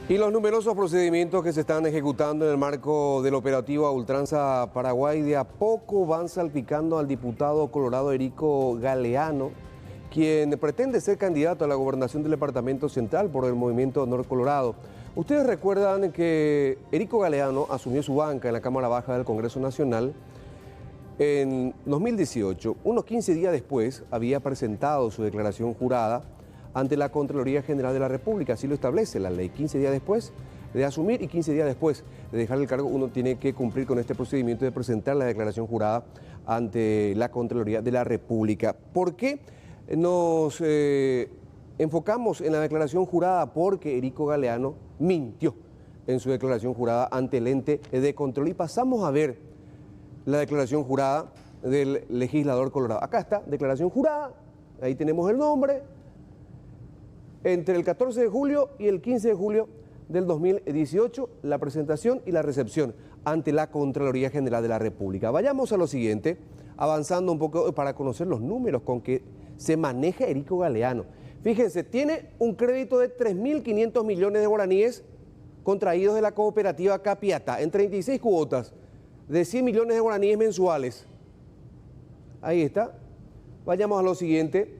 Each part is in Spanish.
Y los numerosos procedimientos que se están ejecutando en el marco del operativo a ultranza Paraguay de a poco van salpicando al diputado colorado Erico Galeano, quien pretende ser candidato a la gobernación del departamento central por el movimiento Honor Colorado. Ustedes recuerdan que Erico Galeano asumió su banca en la Cámara Baja del Congreso Nacional en 2018. Unos 15 días después había presentado su declaración jurada ante la Contraloría General de la República. Así lo establece la ley. 15 días después de asumir y 15 días después de dejar el cargo, uno tiene que cumplir con este procedimiento de presentar la declaración jurada ante la Contraloría de la República. ¿Por qué nos enfocamos en la declaración jurada? Porque Erico Galeano mintió en su declaración jurada ante el ente de control. Y pasamos a ver la declaración jurada del legislador colorado. Acá está, declaración jurada, ahí tenemos el nombre. Entre el 14 de julio y el 15 de julio del 2018, la presentación y la recepción ante la Contraloría General de la República. Vayamos a lo siguiente, avanzando un poco para conocer los números con que se maneja Erico Galeano. Fíjense, tiene un crédito de 3.500 millones de guaraníes contraídos de la cooperativa Capiatá en 36 cuotas de 100 millones de guaraníes mensuales. Ahí está. Vayamos a lo siguiente.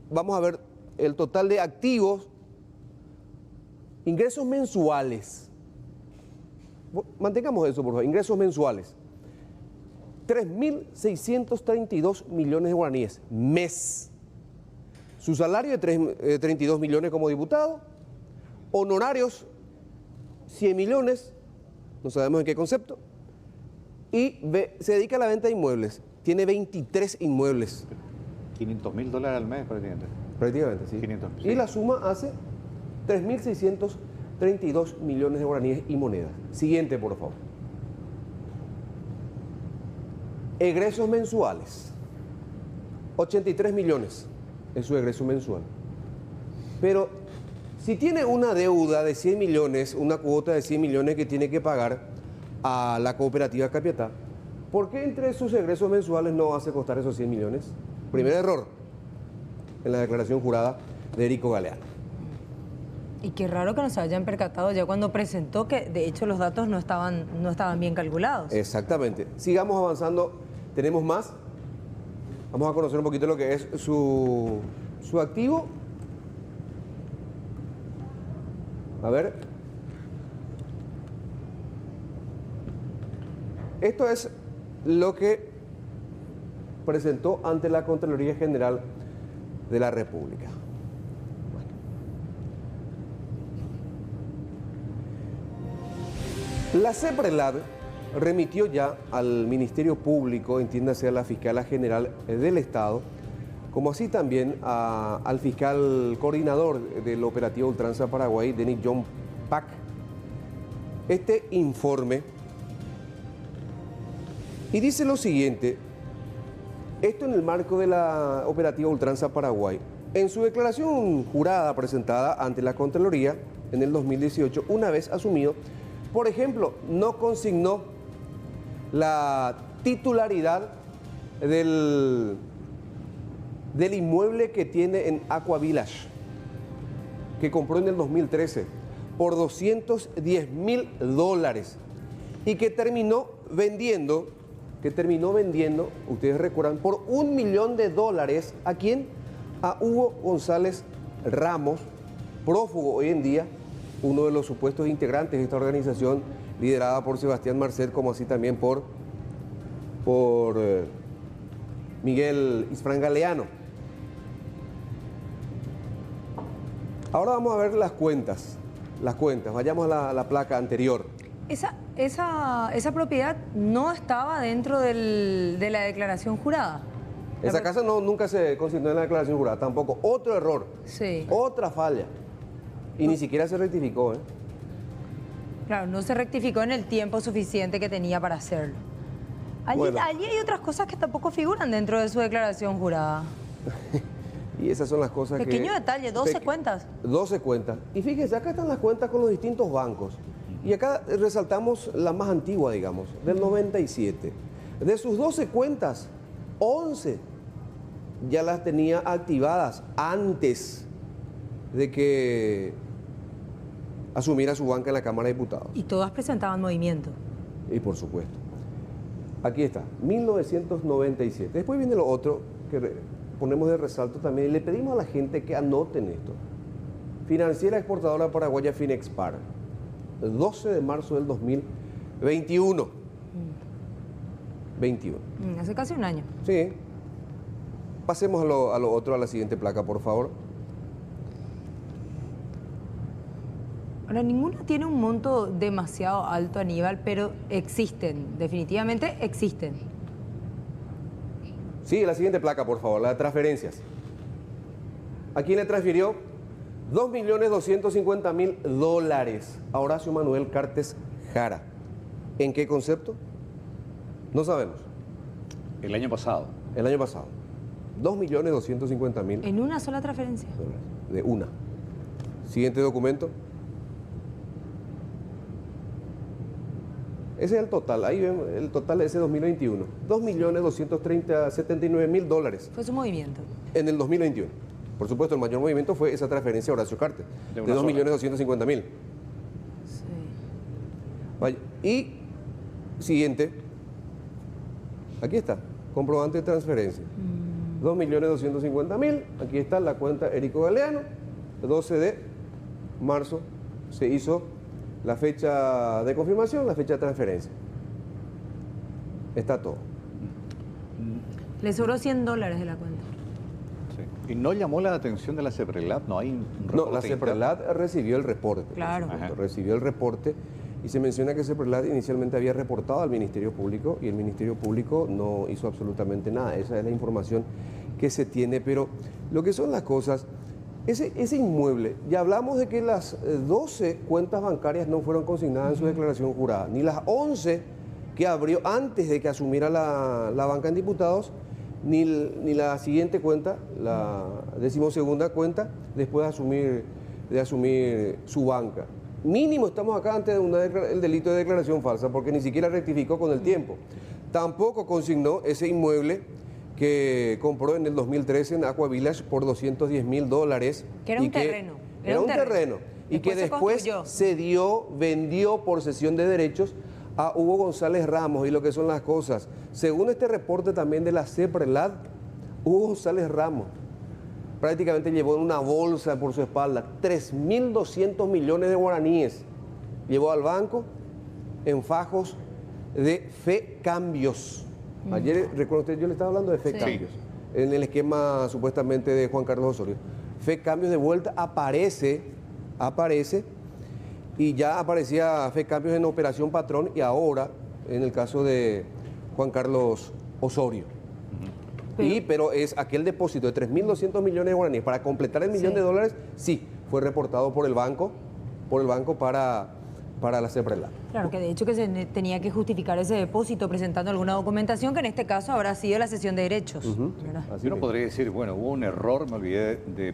Vamos a ver el total de activos, ingresos mensuales. Mantengamos eso, por favor. Ingresos mensuales. 3.632 millones de guaraníes mes. Su salario de 32 millones como diputado. Honorarios, 100 millones. No sabemos en qué concepto. Y se dedica a la venta de inmuebles. Tiene 23 inmuebles. $500.000 al mes prácticamente. Prácticamente, sí. 500, sí. Y la suma hace 3.632 millones de guaraníes y monedas. Siguiente, por favor. Egresos mensuales. 83 millones es su egreso mensual. Pero si tiene una deuda de 100 millones, una cuota de 100 millones que tiene que pagar a la cooperativa Capiatá, ¿por qué entre sus egresos mensuales no hace costar esos 100 millones? Primer error en la declaración jurada de Erico Galeano. Y qué raro que no se hayan percatado ya cuando presentó que de hecho los datos no estaban bien calculados. Exactamente. Sigamos avanzando. Tenemos más. Vamos a conocer un poquito lo que es su activo. A ver. Esto es lo que presentó ante la Contraloría General de la República. Bueno. La CEPRELAD remitió ya al Ministerio Público, entiéndase a la Fiscala General del Estado, como así también al fiscal coordinador del operativo Ultranza Paraguay, Denis John Pack, este informe. Y dice lo siguiente. Esto en el marco de la operativa Ultranza Paraguay. En su declaración jurada presentada ante la Contraloría en el 2018, una vez asumido, por ejemplo, no consignó la titularidad del inmueble que tiene en Aqua Village, que compró en el 2013 por $210.000 y que terminó vendiendo, ustedes recuerdan, por $1 millón. ¿A quién? A Hugo González Ramos, prófugo hoy en día, uno de los supuestos integrantes de esta organización liderada por Sebastián Marcet, como así también por Miguel Isfrán Galeano. Ahora vamos a ver las cuentas. Vayamos a la placa anterior. Esa propiedad no estaba dentro de la declaración jurada. Esa casa nunca se consignó en la declaración jurada, tampoco. Otro error, sí. Otra falla. Y ni siquiera se rectificó, ¿eh? Claro, no se rectificó en el tiempo suficiente que tenía para hacerlo. Allí hay otras cosas que tampoco figuran dentro de su declaración jurada. Y esas son las cosas Pequeño detalle, 12 cuentas. 12 cuentas. Y fíjense, acá están las cuentas con los distintos bancos. Y acá resaltamos la más antigua, digamos, del 97. De sus 12 cuentas, 11 ya las tenía activadas antes de que asumiera su banca en la Cámara de Diputados. Y todas presentaban movimiento. Y por supuesto. Aquí está, 1997. Después viene lo otro que ponemos de resalto también y le pedimos a la gente que anoten esto. Financiera Exportadora Paraguaya Finexpar, el 12 de marzo del 2021. 21. Hace casi un año. Sí. Pasemos a lo otro, a la siguiente placa, por favor. Ahora, ninguna tiene un monto demasiado alto, Aníbal, pero existen, definitivamente existen. Sí, la siguiente placa, por favor, la de transferencias. ¿A quién le transfirió? 2.250.000 dólares a Horacio Manuel Cartes Jara. ¿En qué concepto? No sabemos. El año pasado. El año pasado. 2.250.000 ¿En una sola transferencia? dólares. De una. Siguiente documento. Ese es el total. Ahí ven el total de ese 2021. 2.279.000 dólares. Fue su movimiento. En el 2021. Por supuesto, el mayor movimiento fue esa transferencia a Horacio Cartes, de 2.250.000. Sí. Vaya. Y siguiente, aquí está, comprobante de transferencia. 2.250.000, aquí está la cuenta Érico Galeano, el 12 de marzo se hizo la fecha de confirmación, la fecha de transferencia. Está todo. Le sobró $100 de la cuenta. Sí. ¿Y no llamó la atención de la CEPRELAT? No hay un No, la CEPRELAT recibió el reporte. Claro. Recibió el reporte y se menciona que CEPRELAT inicialmente había reportado al Ministerio Público y el Ministerio Público no hizo absolutamente nada. Esa es la información que se tiene, pero lo que son las cosas, ese inmueble, ya hablamos de que las 12 cuentas bancarias no fueron consignadas en su declaración jurada, ni las 11 que abrió antes de que asumiera la banca en diputados, ni la siguiente cuenta, la 12ª cuenta, después de asumir su banca. Mínimo estamos acá ante el delito de declaración falsa, porque ni siquiera rectificó con el tiempo. Tampoco consignó ese inmueble que compró en el 2013 en Aqua Village por $210.000. Que era un terreno. Era un terreno. Y que después vendió por cesión de derechos a Hugo González Ramos. Y lo que son las cosas, según este reporte también de la CEPRELAT, Hugo González Ramos prácticamente llevó en una bolsa por su espalda 3.200 millones de guaraníes. Llevó al banco en fajos de fe cambios. Ayer, recuerdo usted, yo le estaba hablando de fe cambios, en el esquema supuestamente de Juan Carlos Osorio. Fe cambios de vuelta aparece, y ya aparecía fe cambios en Operación Patrón y ahora en el caso de Juan Carlos Osorio. Pero es aquel depósito de 3.200 millones de guaraníes para completar el millón de dólares, sí, fue reportado por el banco para la CEPRELAT. Claro, que de hecho que se tenía que justificar ese depósito presentando alguna documentación, que en este caso habrá sido la cesión de derechos. Así uno podría decir, bueno, hubo un error, me olvidé de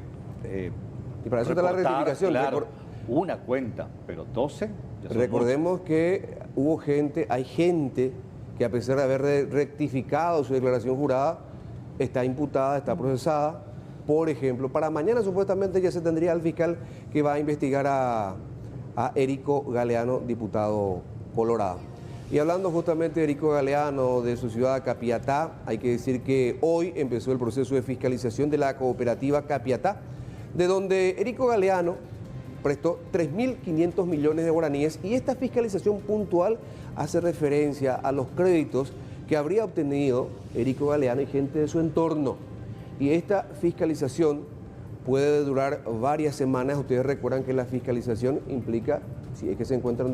y para eso está la rectificación. Claro, una cuenta, pero 12. Recordemos que hay gente que a pesar de haber rectificado su declaración jurada, está imputada, está procesada. Por ejemplo, para mañana supuestamente ya se tendría al fiscal que va a investigar a Érico Galeano, diputado colorado. Y hablando justamente de Érico Galeano, de su ciudad Capiatá, hay que decir que hoy empezó el proceso de fiscalización de la cooperativa Capiatá, de donde Érico Galeano prestó 3.500 millones de guaraníes, y esta fiscalización puntual hace referencia a los créditos que habría obtenido Érico Galeano y gente de su entorno. Y esta fiscalización puede durar varias semanas. Ustedes recuerdan que la fiscalización implica, si es que se encuentran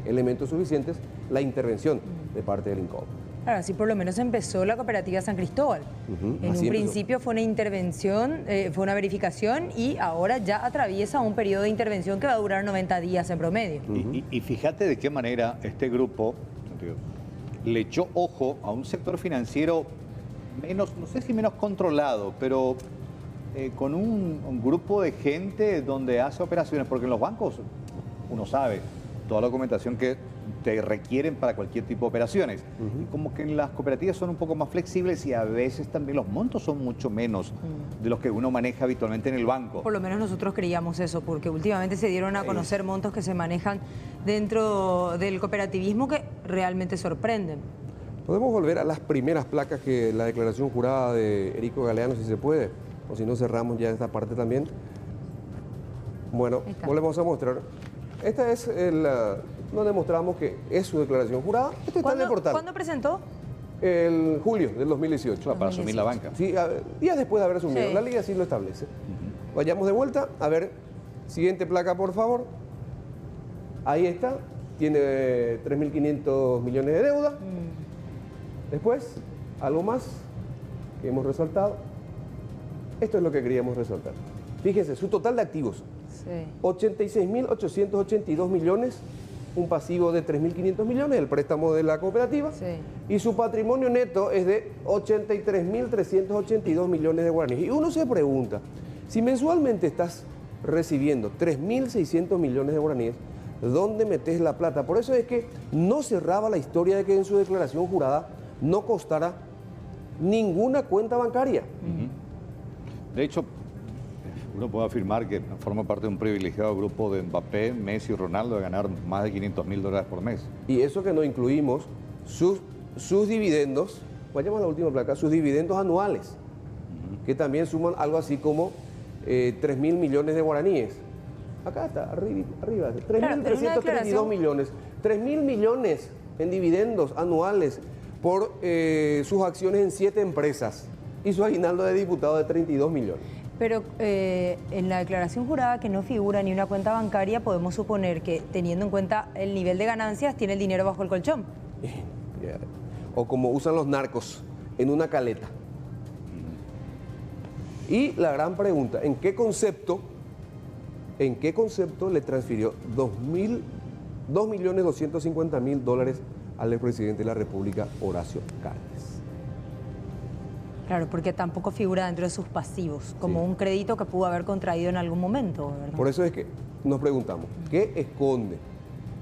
elementos suficientes, la intervención de parte del INCOB. Claro, así por lo menos empezó la cooperativa San Cristóbal. En un principio fue una intervención, fue una verificación, y ahora ya atraviesa un periodo de intervención que va a durar 90 días en promedio. Y fíjate de qué manera este grupo le echó ojo a un sector financiero menos, no sé si menos controlado, pero con un grupo de gente donde hace operaciones, porque en los bancos uno sabe toda la documentación que te requieren para cualquier tipo de operaciones. Y como que en las cooperativas son un poco más flexibles y a veces también los montos son mucho menos de los que uno maneja habitualmente en el banco. Por lo menos nosotros creíamos eso, porque últimamente se dieron a conocer montos que se manejan dentro del cooperativismo que realmente sorprenden. Podemos volver a las primeras placas que la declaración jurada de Erico Galeano, si se puede, o si no cerramos ya esta parte también. Bueno, volvemos a mostrar. Esta es donde mostramos que es su declaración jurada. Esto está en el portal. ¿Cuándo presentó? El julio del 2018. Para asumir la banca. Sí, días después de haber asumido. Sí. La ley así lo establece. Vayamos de vuelta. A ver, siguiente placa, por favor. Ahí está. Tiene 3.500 millones de deuda. Después, algo más que hemos resaltado. Esto es lo que queríamos resaltar. Fíjense, su total de activos. Sí. 86.882 millones, un pasivo de 3.500 millones, el préstamo de la cooperativa, Sí. y su patrimonio neto es de 83.382 millones de guaraníes. Y uno se pregunta, si mensualmente estás recibiendo 3.600 millones de guaraníes, ¿dónde metes la plata? Por eso es que no cerraba la historia de que en su declaración jurada no costara ninguna cuenta bancaria. De hecho, uno puede afirmar que forma parte de un privilegiado grupo de Mbappé, Messi y Ronaldo de ganar más de $500.000 por mes. Y eso que no incluimos sus dividendos, vayamos a la última placa, sus dividendos anuales, que también suman algo así como 3.000 millones de guaraníes. Acá está, arriba 3.332 millones. 3.000 millones en dividendos anuales por sus acciones en 7 empresas y su aguinaldo de diputado de 32 millones. Pero en la declaración jurada que no figura ni una cuenta bancaria, podemos suponer que, teniendo en cuenta el nivel de ganancias, tiene el dinero bajo el colchón. O como usan los narcos, en una caleta. Y la gran pregunta, ¿en qué concepto le transfirió $2.250.000 al expresidente de la República, Horacio Cartes? Claro, porque tampoco figura dentro de sus pasivos, como un crédito que pudo haber contraído en algún momento, ¿verdad? Por eso es que nos preguntamos, ¿qué esconde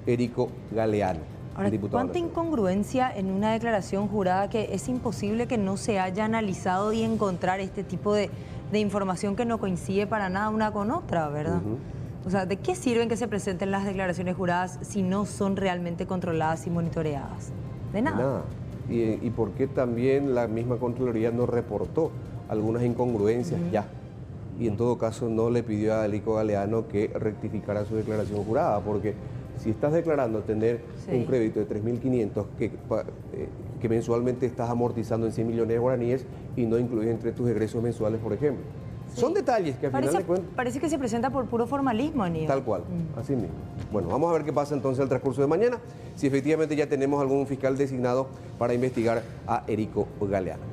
Erico Galeano? Ahora, ¿cuánta incongruencia en una declaración jurada que es imposible que no se haya analizado y encontrar este tipo de información que no coincide para nada una con otra, ¿verdad? O sea, ¿de qué sirven que se presenten las declaraciones juradas si no son realmente controladas y monitoreadas? De nada. De nada. ¿Y por qué también la misma Contraloría no reportó algunas incongruencias ya? Y en todo caso no le pidió a Erico Galeano que rectificara su declaración jurada, porque si estás declarando tener un crédito de 3.500 que mensualmente estás amortizando en 100 millones de guaraníes y no incluyes entre tus egresos mensuales, por ejemplo. Son detalles que al final de cuentas... Parece que se presenta por puro formalismo, Aníbal. Tal cual, así mismo. Bueno, vamos a ver qué pasa entonces al transcurso de mañana, si efectivamente ya tenemos algún fiscal designado para investigar a Erico Galeano.